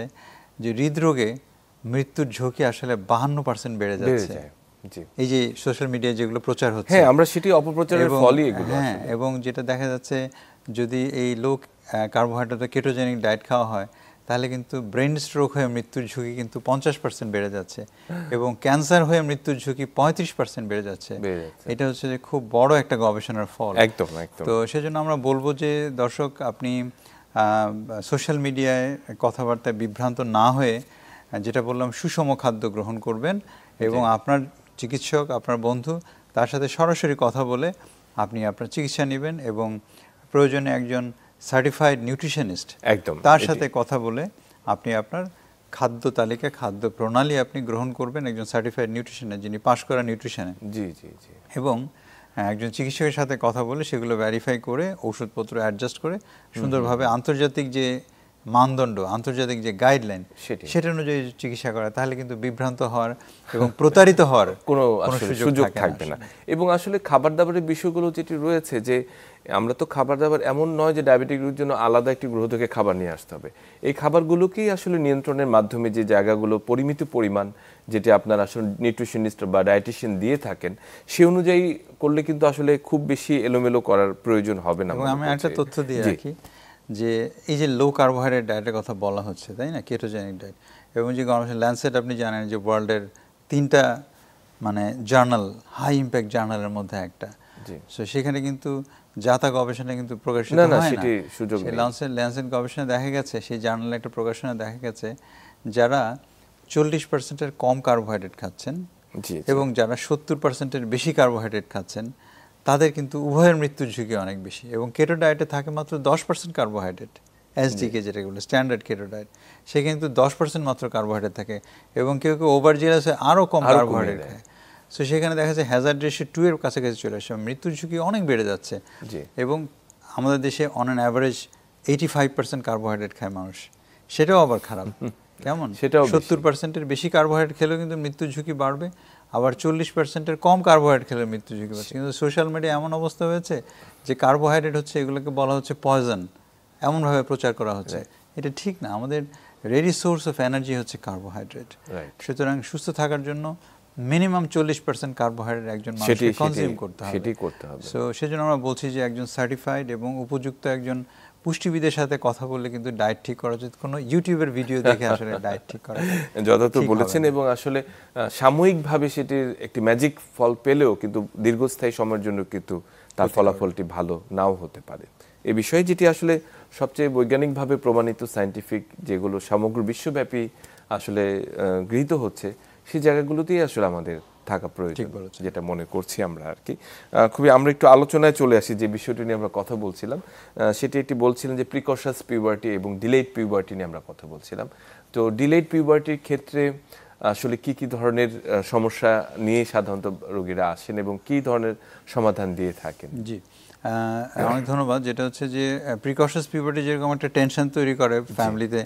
যে হৃদরোগে মৃত্যুর ঝুঁকি আসলে 52% বেড়ে বেড়ে যাচ্ছে। যায়। জি। এই যে সোশ্যাল মিডিয়ায় যেগুলো প্রচার হচ্ছে, হ্যাঁ, আমরা সেটি অপপ্রচারের ফলই এগুলো হ্যাঁ, আসলে। এবং যেটা দেখা যাচ্ছে, যদি এই লো কার্বোহাইড্রেট কেটোজেনিক ডায়েট খাওয়া হয়, তাহলে কিন্তু ব্রেন স্ট্রোক হয়ে মৃত্যুর ঝুঁকি কিন্তু 50% বেড়ে যাচ্ছে, এবং ক্যান্সার হয়ে মৃত্যুর ঝুঁকি 35% বেড়ে যাচ্ছে। এটা হচ্ছে যে খুব বড় একটা গবেষণার ফল। একদম একদম। তো সেজন্য আমরা বলবো যে দর্শক, আপনি সোশ্যাল মিডিয়ায় কথাবার্তায় বিভ্রান্ত না হয়ে, যেটা বললাম, সুষম খাদ্য গ্রহণ করবেন, এবং আপনার চিকিৎসক, আপনার বন্ধু, তার সাথে সরাসরি কথা বলে আপনি আপনার চিকিৎসা নেবেন, এবং প্রয়োজনে একজন সার্টিফাইড নিউট্রিশনিস্ট একদম তার এটি। সাথে কথা বলে আপনি আপনার খাদ্য তালিকা, খাদ্য প্রণালী আপনি গ্রহণ করবেন একজন সার্টিফাইড নিউট্রিশনে, যিনি পাশ করা নিউট্রিশনে। জি জি জি। এবং একজন চিকিৎসকের সাথে কথা বলে সেগুলো ভেরিফাই করে ওষুধপত্র অ্যাডজাস্ট করে সুন্দরভাবে আন্তর্জাতিক যে মানদণ্ড, আন্তর্জাতিক যে গাইডলাইন সেটা অনুযায়ী চিকিৎসা করা, তাহলে কিন্তু বিভ্রান্ত হওয়ার এবং প্রতারিত হওয়ার কোনো সুযোগ থাকবে না। এবং আসলে খাবার দাবারের বিষয়গুলো যেটি রয়েছে যে আমরা তো খাবার দাবার এমন নয় যে ডায়াবেটিক রোগীর জন্য আলাদা একটি গ্রহ থেকে খাবার নিয়ে আসতে হবে। এই খাবারগুলোকেই আসলে নিয়ন্ত্রণের মাধ্যমে যে জায়গাগুলো পরিমিত পরিমাণ যেটি আপনার আসলে নিউট্রিশনিস্ট বা ডায়েটিশিয়ান দিয়ে থাকেন সে অনুযায়ী করলে কিন্তু আসলে খুব বেশি এলোমেলো করার প্রয়োজন হবে না। এবং আমি একটা তথ্য দিয়ে রাখি যে এই যে লো কার্বোহাইড্রেট ডায়েটের কথা বলা হচ্ছে, তাই না, কেটোজেনিক ডায়েট, এবং যে গবেষণা ল্যান্সেট আপনি জানেন যে ওয়ার্ল্ডের 3টা মানে জার্নাল, হাই ইম্প্যাক্ট জার্নালের মধ্যে একটা, সো সেখানে কিন্তু যাতা গবেষণা কিন্তু প্রকাশিত হয় না। ল্যান্সেট গবেষণা দেখা গেছে, সেই জার্নালে একটা প্রকাশনা দেখা গেছে যারা 40%-এর কম কার্বোহাইড্রেট খাচ্ছেন এবং যারা 70%-এর বেশি কার্বোহাইড্রেট খাচ্ছেন তাদের কিন্তু উভয়ের মৃত্যুর ঝুঁকি অনেক বেশি। এবং কেটো ডায়েটে থাকে মাত্র 10% কার্বোহাইড্রেট, এসডিকে যেটা বলে স্ট্যান্ডার্ড কেটো ডায়েট, সে কিন্তু 10% মাত্র কার্বোহাইড্রেট থাকে এবং কেউ কেউ ওভার জিরাসে আরও কম কার্বোহাইড্রেট খায়। সো সেখানে দেখা যাচ্ছে হ্যাজার্ড রেশিও 2 এর কাছাকাছি চলে আসে, মৃত্যুর ঝুঁকি অনেক বেড়ে যাচ্ছে। এবং আমাদের দেশে অন অ্যান অ্যাভারেজ 85% কার্বোহাইড্রেট খায় মানুষ, সেটাও আবার খারাপ। কেমন? 70%-এর বেশি কার্বোহাইড্রেট খেলেও কিন্তু মৃত্যুর ঝুঁকি বাড়বে, আবার 40%-এর কম কার্বোহাইড্রেট খেলে মৃত্যুর ঝুঁকি বাড়ছে। কিন্তু সোশ্যাল মিডিয়া এমন অবস্থা হয়েছে যে কার্বোহাইড্রেট হচ্ছে, এগুলোকে বলা হচ্ছে পয়জন, এমনভাবে প্রচার করা হচ্ছে। এটা ঠিক না। আমাদের রেডি সোর্স অফ এনার্জি হচ্ছে কার্বোহাইড্রেট। সুতরাং সুস্থ থাকার জন্য মিনিমাম 40% কার্বোহাইড্রেট একজন মানুষকে কনজিউম করতে হবে। সো সেজন্য আমরা বলছি যে একজন সার্টিফাইড এবং উপযুক্ত একজন পুষ্টিবিদের সাথে কথা বললে কিন্তু ডায়েট ঠিক করা উচিত, কোনো ইউটিউবের ভিডিও দেখে আসলে ডায়েট ঠিক করা যথার্থ বলেছেন। এবং আসলে সাময়িকভাবে সেটির একটি ম্যাজিক ফল পেলেও কিন্তু দীর্ঘস্থায়ী সময়ের জন্য কিন্তু তার ফলাফলটি ভালো নাও হতে পারে। এই বিষয়ে যেটি আসলে সবচেয়ে বৈজ্ঞানিকভাবে প্রমাণিত, সায়েন্টিফিক, যেগুলো সমগ্র বিশ্বব্যাপী আসলে গৃহীত হচ্ছে, সেই জায়গাগুলোতেই আসলে আমাদের থাকা প্রয়োজন, যেটা মনে করছি আমরা আর কি। খুবই আমরা একটু আলোচনায় চলে আসি যে বিষয়টি নিয়ে আমরা কথা বলছিলাম, সেটি একটি বলছিলেন যে প্রিকশাস পিউবার্টি এবং ডিলেড পিউবার্টি নিয়ে আমরা কথা বলছিলাম। তো ডিলেড পিউবার্টির ক্ষেত্রে আসলে কি কি ধরনের সমস্যা নিয়ে সাধারণত রোগীরা আসেন এবং কি ধরনের সমাধান দিয়ে থাকেন? জি, অনেক ধন্যবাদ। যেটা হচ্ছে যে প্রিকশাস পিউবার্টি যেরকম একটা টেনশন তৈরি করে ফ্যামিলিতে,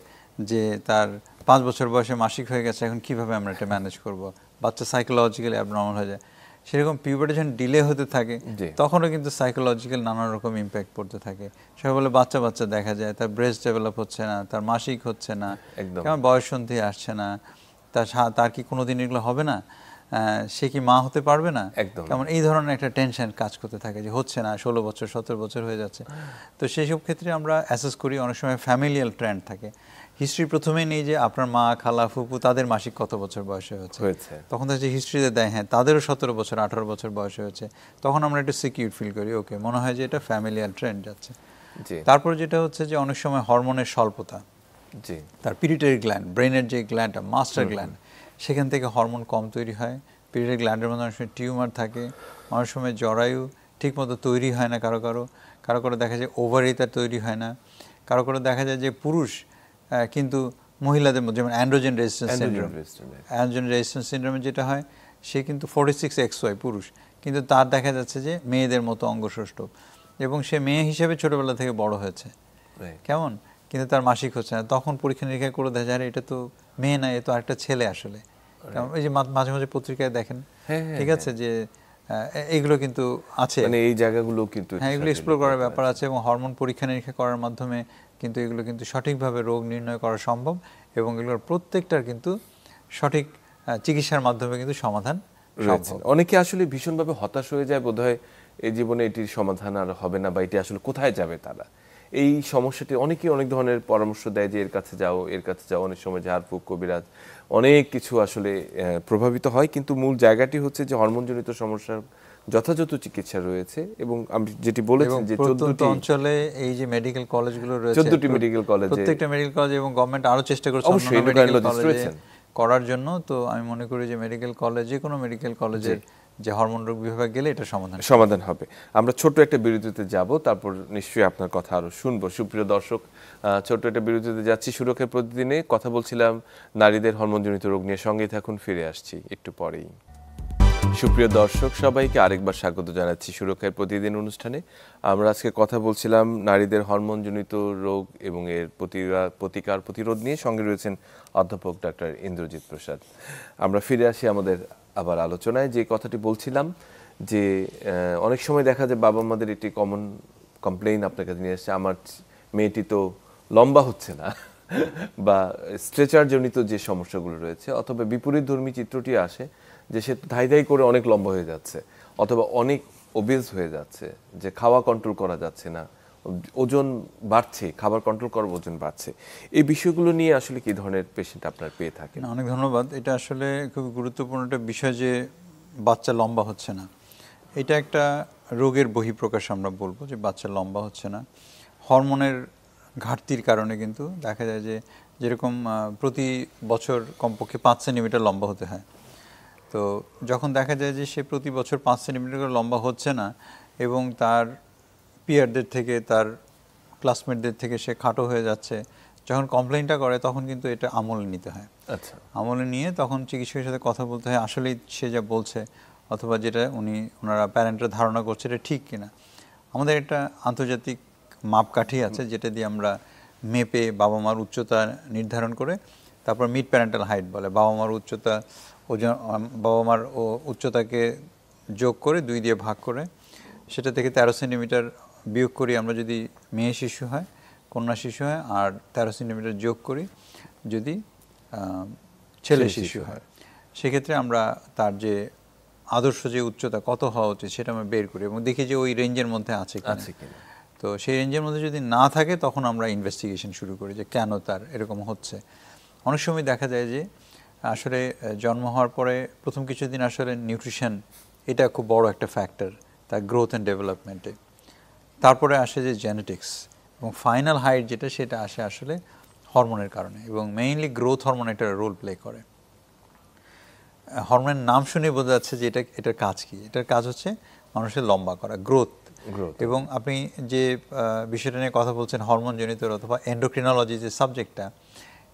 যে তার 5 বছর বয়সে মাসিক হয়ে গেছে, এখন কিভাবে আমরা এটা ম্যানেজ করব, বাচ্চা সাইকোলজিক্যালি অ্যাবনর্মাল হয়ে যায়। সেরকম পিউবার্টি যখন ডিলে হতে থাকে তখনও কিন্তু সাইকোলজিক্যাল নানা রকম ইম্প্যাক্ট পড়তে থাকে। সবাই বলে বাচ্চা দেখা যায়, তার ব্রেস্ট ডেভেলপ হচ্ছে না, তার মাসিক হচ্ছে না, কেমন বয়ঃসন্ধি আসছে না, তার কি কোনোদিন এগুলো হবে না, সে কি মা হতে পারবে না, কেমন এই ধরনের একটা টেনশন কাজ করতে থাকে যে হচ্ছে না, 16 বছর 17 বছর হয়ে যাচ্ছে। তো সেই সব ক্ষেত্রে আমরা অ্যাসেস করি, অনেক সময় ফ্যামিলিয়াল ট্রেন্ড থাকে। হিস্ট্রি প্রথমেই নেই যে আপনার মা, খালা, ফুপু তাদের মাসিক কত বছর বয়সে হয়েছে, তখন যে হিস্ট্রিতে দেয় হ্যাঁ তাদেরও 17 বছর 18 বছর বয়সে হয়েছে, তখন আমরা একটু সিকিউর ফিল করি, ওকে মনে হয় যে এটা ফ্যামিলিয়াল ট্রেন্ড যাচ্ছে। তারপর যেটা হচ্ছে যে অনেক সময় হরমোনের স্বল্পতা, তার পিটুইটারি গ্ল্যান্ড, ব্রেনের যে গ্ল্যান্ডটা মাস্টার গ্ল্যান্ড, সেখান থেকে হরমোন কম তৈরি হয়। পিটুইটারি গ্ল্যান্ডের মধ্যে অনেক সময় টিউমার থাকে, অনেক সময় জরায়ু ঠিকমতো তৈরি হয় না, কারো দেখা যায় ওভারি তার তৈরি হয় না, কারো দেখা যায় যে পুরুষ কিন্তু মহিলাদের মধ্যে, যেমন অ্যান্ড্রোজেন রেজিস্ট্যান্স সিনড্রোমে যেটা হয়, সে কিন্তু 46XY পুরুষ, কিন্তু তার দেখা যাচ্ছে যে মেয়েদের মতো অঙ্গসৌষ্ঠব, এবং সে মেয়ে হিসেবে ছোটবেলা থেকে বড় হয়েছে, কেমন, কিন্তু তার মাসিক হচ্ছে না। তখন পরীক্ষা নিরীক্ষা করে দেখা যায় এটা তো মেয়ে না, এ তো আরেকটা ছেলে আসলে। এই যে মাঝে মাঝে পত্রিকায় দেখেন, ঠিক আছে, যে এগুলো কিন্তু আছে, এই জায়গাগুলো কিন্তু এগুলো এক্সপ্লোর করার ব্যাপার আছে, এবং হরমোন পরীক্ষা নিরীক্ষা করার মাধ্যমে কিন্তু এগুলো কিন্তু সঠিকভাবে রোগ নির্ণয় করা সম্ভব, এবং এগুলোর প্রত্যেকটার কিন্তু সঠিক চিকিৎসার মাধ্যমে কিন্তু সমাধান সম্ভব। অনেকে আসলে ভীষণভাবে হতাশ হয়ে যায় বোধহয়, এই জীবনে এটির সমাধান আর হবে না, বা এটি আসলে কোথায় যাবে তারা। এই সমস্যাটি অনেকেই অনেক ধরনের পরামর্শ দেয় যে এর কাছে যাও, এর কাছে যাও, অনেক সময় ঝাড়ফুঁক, কবিরাজ, অনেক কিছু আসলে প্রভাবিত হয়। কিন্তু মূল জায়গাটি হচ্ছে যে হরমোনজনিত সমস্যার যথাযথ চিকিৎসা রয়েছে, এবং আমি যেটি বলেছি যে 14টি অঞ্চলে এই যে মেডিকেল কলেজগুলো রয়েছে, 14টি মেডিকেল কলেজ, প্রত্যেকটা মেডিকেল কলেজ, এবং গভর্নমেন্ট আরো চেষ্টা করছে করার জন্য। তো আমি মনে করি যে মেডিকেল কলেজ, যে কোনো মেডিকেল কলেজের যে হরমোন রোগ বিভাগ গেলে এটা সমাধান হবে। আমরা ছোট্ট একটা বিরতিতে যাব, তারপর নিশ্চয়ই আপনার কথা আরো শুনবো। সুপ্রিয় দর্শক, ছোট্ট একটা বিরতিতে যাচ্ছি। সুরক্ষার প্রতিদিনে কথা বলছিলাম নারীদের হরমোনজনিত রোগ নিয়ে, সঙ্গে থাকুন, ফিরে আসছি একটু পরেই। সুপ্রিয় দর্শক সবাইকে আরেকবার স্বাগত জানাচ্ছি সুরক্ষার প্রতিদিন অনুষ্ঠানে। আমরা আজকে কথা বলছিলাম নারীদের হরমোনজনিত রোগ এবং এর প্রতিকার প্রতিরোধ নিয়ে। সঙ্গে রয়েছেন অধ্যাপক ডাক্তার ইন্দ্রজিৎ প্রসাদ। আমরা ফিরে আসি আমাদের আবার আলোচনায়। যে কথাটি বলছিলাম যে অনেক সময় দেখা যায় বাবা মাদের একটি কমন কমপ্লেইন আপনার কাছে নিয়ে আসছে, আমার মেয়েটি তো লম্বা হচ্ছে না, বা স্ট্রেচার জনিত যে সমস্যাগুলো রয়েছে, অথবা বিপরীত ধর্মী চিত্রটি আসে যে সে ধাই ধাই করে অনেক লম্বা হয়ে যাচ্ছে, অথবা অনেক ওবেজ হয়ে যাচ্ছে, যে খাওয়া কন্ট্রোল করা যাচ্ছে না, ওজন বাড়ছে, খাবার কন্ট্রোল করার ওজন বাড়ছে। এই বিষয়গুলো নিয়ে আসলে কি ধরনের পেশেন্ট আপনার পেয়ে থাকেন? অনেক ধন্যবাদ। এটা আসলে খুব গুরুত্বপূর্ণ একটা বিষয় যে বাচ্চা লম্বা হচ্ছে না। এটা একটা রোগের বহিঃপ্রকাশ আমরা বলবো, যে বাচ্চা লম্বা হচ্ছে না হরমোনের ঘাটতির কারণে। কিন্তু দেখা যায় যে যেরকম প্রতি বছর কমপক্ষে 5 সেন্টিমিটার লম্বা হতে হয়, তো যখন দেখা যায় যে সে প্রতি বছর 5 সেন্টিমিটার করে লম্বা হচ্ছে না এবং তার পিয়ারদের থেকে, তার ক্লাসমেটদের থেকে সে খাটো হয়ে যাচ্ছে, যখন কমপ্লেইনটা করে তখন কিন্তু এটা আমলে নিতে হয়। আচ্ছা, আমলে নিয়ে তখন চিকিৎসকের সাথে কথা বলতে হয়, আসলেই সে যা বলছে অথবা যেটা ওনারা প্যারেন্টরা ধারণা করছে এটা ঠিক কিনা। আমাদের একটা আন্তর্জাতিক মাপকাঠি আছে যেটা দিয়ে আমরা মেপে বাবা মার উচ্চতা নির্ধারণ করে, তারপর মিড প্যারেন্টাল হাইট বলে, বাবা মার উচ্চতা, ওজন, বাবা মার উচ্চতাকে যোগ করে 2 দিয়ে ভাগ করে সেটা থেকে 13 সেন্টিমিটার বিয়োগ করি আমরা যদি মেয়ে শিশু হয়, কন্যা শিশু হয়, আর 13 সেন্টিমিটার যোগ করি যদি ছেলে শিশু হয়। সেক্ষেত্রে আমরা তার যে আদর্শ যে উচ্চতা কত হওয়া উচিত সেটা আমরা বের করি এবং দেখি যে ওই রেঞ্জের মধ্যে আছে কিনা। তো সেই রেঞ্জের মধ্যে যদি না থাকে তখন আমরা ইনভেস্টিগেশন শুরু করি যে কেন তার এরকম হচ্ছে। অনেক সময় দেখা যায় যে আসলে জন্ম হওয়ার পরে প্রথম কিছুদিন আসলে নিউট্রিশন এটা খুব বড় একটা ফ্যাক্টর তার গ্রোথ অ্যান্ড ডেভেলপমেন্টে। তারপরে আসে যে জেনেটিক্স, এবং ফাইনাল হাইট যেটা সেটা আসে আসলে হরমোনের কারণে, এবং মেইনলি গ্রোথ হরমোন একটা রোল প্লে করে। হরমোনের নাম শুনে বোঝা যাচ্ছে যে এটার কাজ কি। এটার কাজ হচ্ছে মানুষের লম্বা করা, গ্রোথ। এবং আপনি যে বিষয়টা নিয়ে কথা বলছেন হরমোনজনিত অথবা এন্ডোক্রিনোলজি যে সাবজেক্টটা,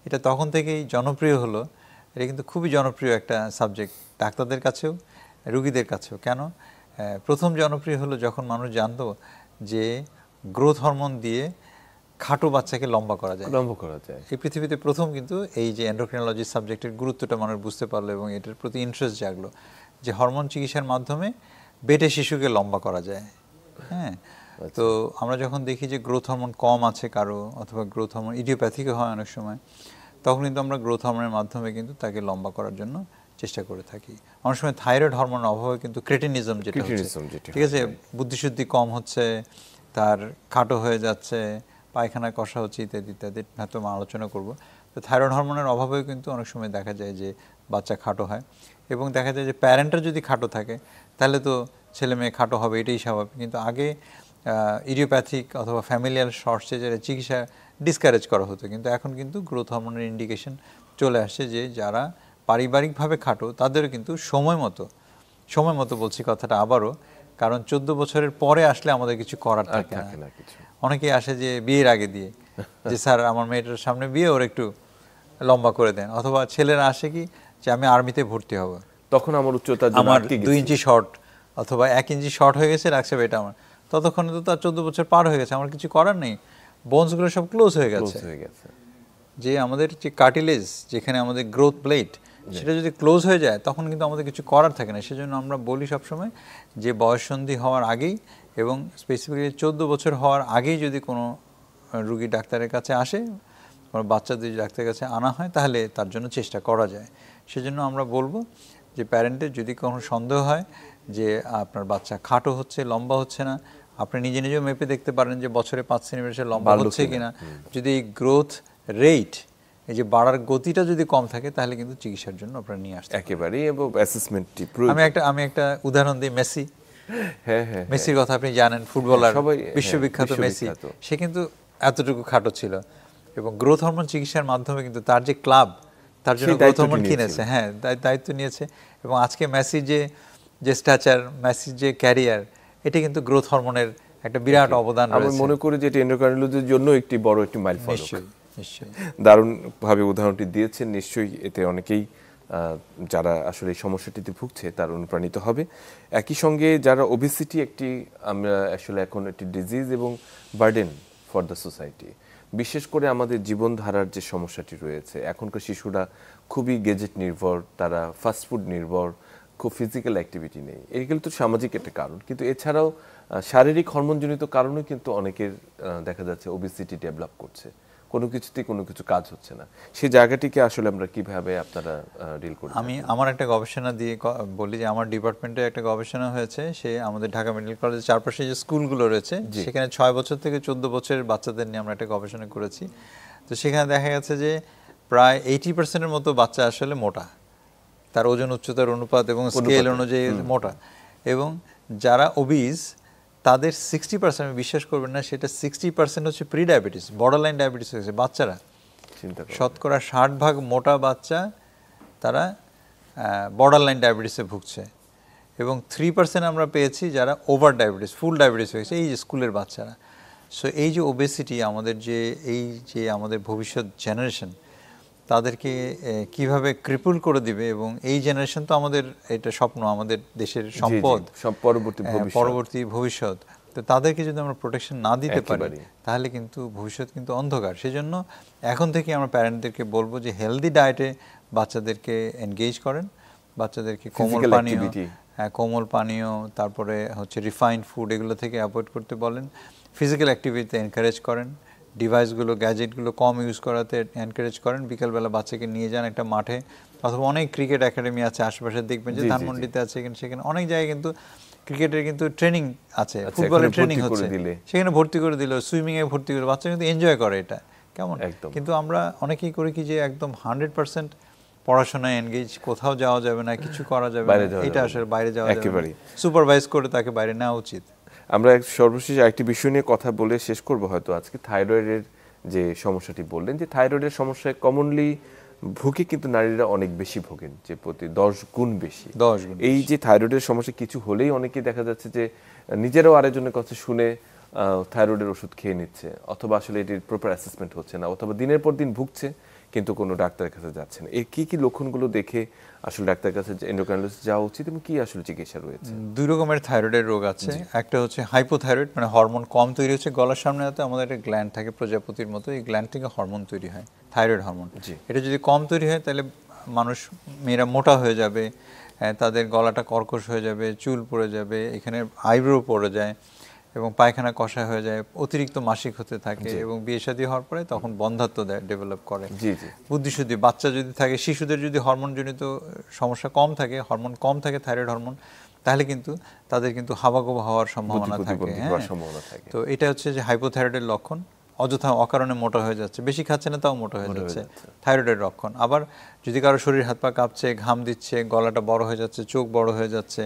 এটা তখন থেকেই জনপ্রিয় হলো। এটা কিন্তু খুবই জনপ্রিয় একটা সাবজেক্ট ডাক্তারদের কাছেও, রুগীদের কাছেও। কেন প্রথম জনপ্রিয় হলো যখন মানুষ জানতো যে গ্রোথ হরমোন দিয়ে খাটো বাচ্চাকে লম্বা করা যায়। এই পৃথিবীতে প্রথম কিন্তু এই যে এন্ডোক্রিনোলজি সাবজেক্টের গুরুত্বটা মানুষ বুঝতে পারলো এবং এটার প্রতি ইন্টারেস্ট জাগলো যে হরমোন চিকিৎসার মাধ্যমে বেটে শিশুকে লম্বা করা যায়। হ্যাঁ, তো আমরা যখন দেখি যে গ্রোথ হরমোন কম আছে কারো, অথবা গ্রোথ হরমোন ইডিওপ্যাথিকও হয় অনেক সময়, তখন কিন্তু আমরা গ্রোথ হরমোনের মাধ্যমে কিন্তু তাকে লম্বা করার জন্য চেষ্টা করে থাকি। অনেক সময় থাইরয়েড হরমোনের অভাবে কিন্তু ক্রেটিনিজম যেটা হচ্ছে, ঠিক আছে, বুদ্ধিশুদ্ধি কম হচ্ছে, তার খাটো হয়ে যাচ্ছে, পায়খানায় কষা হচ্ছে, ইত্যাদি ইত্যাদি, হয়তো আমরা আলোচনা করবো। তো থাইরয়েড হরমোনের অভাবেও কিন্তু অনেক সময় দেখা যায় যে বাচ্চা খাটো হয়, এবং দেখা যায় যে প্যারেন্টরা যদি খাটো থাকে তাহলে তো ছেলে মেয়ে খাটো হবে, এটাই স্বাভাবিক। কিন্তু আগে ইডিওপ্যাথিক অথবা ফ্যামিলিয়াল শর্ট স্টেজের চিকিৎসা ডিসকারেজ করা হতো, কিন্তু এখন কিন্তু গ্রোথ হরমোনের ইন্ডিকেশন চলে আসছে যে যারা পারিবারিকভাবে খাটো তাদেরও কিন্তু সময় মতো বলছি কথাটা আবারও, কারণ 14 বছরের পরে আসলে আমাদের কিছু করার থাকে না। অনেকেই আসে যে বিয়ের আগে দিয়ে যে স্যার আমার মেয়েটার সামনে বিয়ে, ওর একটু লম্বা করে দেন। অথবা ছেলেরা আসে কি যে আমি আর্মিতে ভর্তি হব, তখন আমার উচ্চতা আমার 2 ইঞ্চি শর্ট অথবা 1 ইঞ্চি শর্ট হয়ে গেছে, রাখছে এটা আমার। ততক্ষণে তো তার 14 বছর পার হয়ে গেছে, আমার কিছু করার নেই, বোনসগুলো সব ক্লোজ হয়ে গেছে। যে আমাদের যে কার্টিলেজ, যেখানে আমাদের গ্রোথ প্লেট, সেটা যদি ক্লোজ হয়ে যায় তখন কিন্তু আমাদের কিছু করার থাকে না। সেজন্য আমরা বলি সবসময় যে বয়ঃসন্ধি হওয়ার আগেই এবং স্পেসিফিক্যালি 14 বছর হওয়ার আগেই যদি কোনো রুগী ডাক্তারের কাছে আসে, কোনো বাচ্চা যদি ডাক্তারের কাছে আনা হয়, তাহলে তার জন্য চেষ্টা করা যায়। সেজন্য আমরা বলবো যে প্যারেন্টের যদি কোনো সন্দেহ হয় যে আপনার বাচ্চা খাটো হচ্ছে, লম্বা হচ্ছে না, আপনি নিজেও মেপে দেখতে পারেন যে বছরে 5 সেন্টিমিটার লম্বা হচ্ছে কিনা। যদি গ্রোথ রেট, এই যে বাড়ার গতিটা যদি কম থাকে, তাহলে কিন্তু চিকিৎসার জন্য আপনারা নিয়ে আসতে একেবারেই, এবং অ্যাসেসমেন্টটি। আমি একটা উদাহরণ দিই, মেসি। মেসির কথা আপনি জানেন, ফুটবলার, বিশ্ববিখ্যাত মেসি। সে কিন্তু এতটুকু খাটো ছিল, এবং গ্রোথ হরমোন চিকিৎসার মাধ্যমে কিন্তু তার যে ক্লাব তার জন্য গ্রোথ হরমোন কিনেছে, হ্যাঁ দায়িত্ব নিয়েছে। এবং আজকে মেসির যে স্ট্যাচার, মেসির যে ক্যারিয়ার, এটা কিন্তু গ্রোথ হরমোনের একটা বিরাট অবদান রয়েছে। আমি মনে করি যে এটা এন্ডোক্রাইনোলজির জন্য একটি বড় একটি মাইলফলক। নিশ্চয়ই দারুণ ভাবে উদাহরণটি দিয়েছেন। নিশ্চয়ই এতে অনেকেই যারা আসলে এই সমস্যাটিতে ভুগছে তারা অনুপ্রাণিত হবে। একই সঙ্গে যারা ওবেসিটি একটি আমরা আসলে এখন একটি ডিজিজ এবং বার্ডেন ফর দ্য সোসাইটি, বিশেষ করে আমাদের জীবনধারার যে সমস্যাটি রয়েছে, এখনকার শিশুরা খুবই গেজেট নির্ভর, তারা ফাস্টফুড নির্ভর, খুব ফিজিক্যাল অ্যাক্টিভিটি নেই। এগুলো তো সামাজিক একটা কারণ, কিন্তু এছাড়াও শারীরিক হরমোনজনিত কারণেও কিন্তু অনেকের দেখা যাচ্ছে ওবেসিটি ডেভেলপ করছে, কোনো কিছুতেই কোনো কিছু কাজ হচ্ছে না। সেই জায়গাটিকে আসলে আমরা কিভাবে আপনারা ডিল করছেন? আমি আমার একটা গবেষণা দিয়ে বলি যে আমার ডিপার্টমেন্টে একটা গবেষণা হয়েছে, সে আমাদের ঢাকা মেডিকেল কলেজের চারপাশে যে স্কুলগুলো রয়েছে সেখানে 6 বছর থেকে 14 বছরের বাচ্চাদের নিয়ে আমরা একটা গবেষণা করেছি। তো সেখানে দেখা গেছে যে প্রায় 80% মতো বাচ্চা আসলে মোটা, তার ওজন উচ্চতার অনুপাত এবং স্কেল অনুযায়ী মোটা। এবং যারা ওবিজ তাদের 60%, আমি বিশ্বাস করবেন না, সেটা 60% হচ্ছে প্রি ডায়াবেটিস, বর্ডারলাইন ডায়াবেটিস হয়েছে বাচ্চারা। শতকরা 60% মোটা বাচ্চা তারা বর্ডারলাইন ডায়াবেটিসে ভুগছে, এবং 3% আমরা পেয়েছি যারা ওভার ডায়াবেটিস, ফুল ডায়াবেটিস হয়েছে, এই যে স্কুলের বাচ্চারা। সো এই যে ওবেসিটি আমাদের যে আমাদের ভবিষ্যৎ জেনারেশন, তাদেরকে কিভাবে ক্রিপল করে দিবে, এবং এই জেনারেশন তো আমাদের এটা স্বপ্ন, আমাদের দেশের সম্পদ, পরবর্তী ভবিষ্যৎ। তো তাদেরকে যদি আমরা প্রোটেকশন না দিতে পারি তাহলে কিন্তু ভবিষ্যৎ কিন্তু অন্ধকার। সেজন্য এখন থেকে আমরা প্যারেন্টদেরকে বলবো যে হেলদি ডায়েটে বাচ্চাদেরকে এনগেজ করেন, বাচ্চাদেরকে কোমল পানীয়, তারপরে হচ্ছে রিফাইন্ড ফুড, এগুলো থেকে অ্যাভয়েড করতে বলেন। ফিজিক্যাল অ্যাক্টিভিটিতে এনকারেজ করেন, ডিভাইসগুলো, গ্যাজেটগুলো কম ইউজ করাতে এনকারেজ করেন। বিকালবেলা বাচ্চাকে নিয়ে যান একটা মাঠে, অথবা অনেক ক্রিকেট একাডেমি আছে আশেপাশে, দেখবেন যে ধানমন্ডিতে আছে, সেখানে অনেক জায়গায় কিন্তু ক্রিকেটের কিন্তু ট্রেনিং আছে, ফুটবলের ট্রেনিং হচ্ছে, সেখানে ভর্তি করে দিল, সুইমিংয়ে ভর্তি করে, বাচ্চা কিন্তু এনজয় করে এটা, কেমন। কিন্তু আমরা অনেকেই করি কি যে একদম 100% পড়াশোনায় এনগেজ, কোথাও যাওয়া যাবে না, কিছু করা যাবে না, এটা আসলে বাইরে যাওয়া যাবে না, সুপারভাইজ করে তাকে বাইরে নেওয়া উচিত। আমরা সর্বশেষ একটি বিষয় নিয়ে কথা বলে শেষ করব হয়তো আজকে, থাইরয়েডের যে সমস্যাটি বললেন, যে থাইরয়েডের সমস্যায় কমনলি ভুগে কিন্তু নারীরা অনেক বেশি ভোগেন, যে প্রতি 10 গুণ বেশি। এই যে থাইরয়েডের সমস্যা কিছু হলেই অনেকে দেখা যাচ্ছে যে নিজেরাও আরেকজনের কথা শুনে থাইরয়েডের ওষুধ খেয়ে নিচ্ছে, অথবা আসলে এটির প্রপার অ্যাসেসমেন্ট হচ্ছে না, অথবা দিনের পর দিন ভুগছে কিন্তু কোনো ডাক্তারের কাছে যাচ্ছে না। এর কি লক্ষণগুলো দেখে আসলে ডাক্তারের কাছে এন্ডোক্রাইনোলজিস্ট যাওয়া উচিত, এবং কি আসলে চিকিৎসা রয়েছে? 2 রকমের থাইরয়েডের রোগ আছে। একটা হচ্ছে হাইপোথাইরয়েড, মানে হরমোন কম তৈরি হচ্ছে গলার সামনে, হাতে আমাদের একটা গ্ল্যান্ড থাকে প্রজাপতির মতো, এই গ্ল্যান্ড থেকে হরমোন তৈরি হয়, থাইরয়েড হরমোন। এটা যদি কম তৈরি হয় তাহলে মেয়েরা মোটা হয়ে যাবে, তাদের গলাটা কর্কশ হয়ে যাবে, চুল পড়ে যাবে, এখানে আইব্রো পড়ে যায়, এবং পায়খানা কষা হয়ে যায়, অতিরিক্ত মাসিক হতে থাকে, এবং বিয়ে শাদী হওয়ার পরে তখন বন্ধ্যাত্ব ডেভেলপ করে। বুদ্ধিশুদ্ধি বাচ্চা যদি থাকে, শিশুদের যদি হরমোনজনিত সমস্যা কম থাকে, হরমোন কম থাকে, থাইরয়েড হরমোন, তাহলে কিন্তু তাদের কিন্তু হাবাগোবা হওয়ার সম্ভাবনা থাকে। তো এটা হচ্ছে যে হাইপোথাইরয়েডের লক্ষণ, অযথা অকারণে মোটা হয়ে যাচ্ছে, বেশি খাচ্ছে না তাও মোটা হয়ে যাচ্ছে, থাইরয়েডের লক্ষণ। আবার যদি কারো শরীর হাত পা কাঁপছে, ঘাম দিচ্ছে, গলাটা বড় হয়ে যাচ্ছে, চোখ বড় হয়ে যাচ্ছে,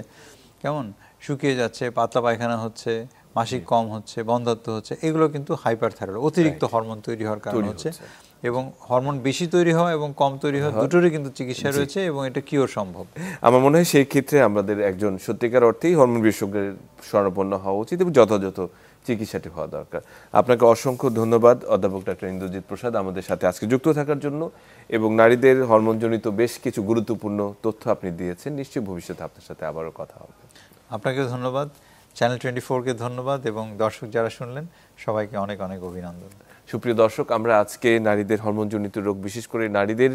কেমন শুকিয়ে যাচ্ছে, পাতলা পায়খানা হচ্ছে, মাসিক কম হচ্ছে, বন্ধ্যাত্ব হচ্ছে, এগুলো কিন্তু হাইপারথাইরয়েড, অতিরিক্ত হরমোন তৈরি হওয়ার কারণে হচ্ছে। এবং হরমোন বেশি তৈরি হওয়া এবং কম তৈরি হওয়া দুটোরই কিন্তু চিকিৎসা রয়েছে, এবং এটা কিওর সম্ভব। আমার মনে হয় সেই ক্ষেত্রে আমাদের একজন সত্যিকার অর্থেই হরমোন বিশেষজ্ঞের শরণাপন্ন হওয়া উচিত, এবং যথাযথ চিকিৎসাটি হওয়া দরকার। আপনাকে অসংখ্য ধন্যবাদ অধ্যাপক ডক্টর ইন্দ্রজিৎ প্রসাদ আমাদের সাথে আজকে যুক্ত থাকার জন্য, এবং নারীদের হরমোনজনিত বেশ কিছু গুরুত্বপূর্ণ তথ্য আপনি দিয়েছেন। নিশ্চয়ই ভবিষ্যতে আপনার সাথে আবারও কথা হবে। আপনাকে ধন্যবাদ, চ্যানেল 24-কে ধন্যবাদ, এবং দর্শক যারা শুনলেন সবাইকে অনেক অনেক অভিনন্দন। সুপ্রিয় দর্শক, আমরা আজকে নারীদের হরমোনজনিত রোগ, বিশেষ করে নারীদের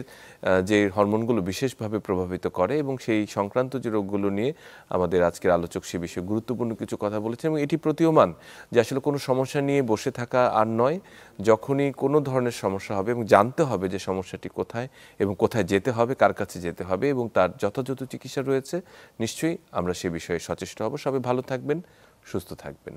যে হরমোনগুলো বিশেষভাবে প্রভাবিত করে এবং সেই সংক্রান্ত যে রোগগুলো নিয়ে আমাদের আজকের আলোচক সে বিষয়ে গুরুত্বপূর্ণ কিছু কথা বলেছেন, এবং এটি প্রতীয়মান যে আসলে কোনো সমস্যা নিয়ে বসে থাকা আর নয়, যখনই কোনো ধরনের সমস্যা হবে এবং জানতে হবে যে সমস্যাটি কোথায় এবং কোথায় যেতে হবে, কার কাছে যেতে হবে, এবং তার যথাযথ চিকিৎসা রয়েছে, নিশ্চয়ই আমরা সে বিষয়ে সচেষ্ট হব। সবাই ভালো থাকবেন, সুস্থ থাকবেন।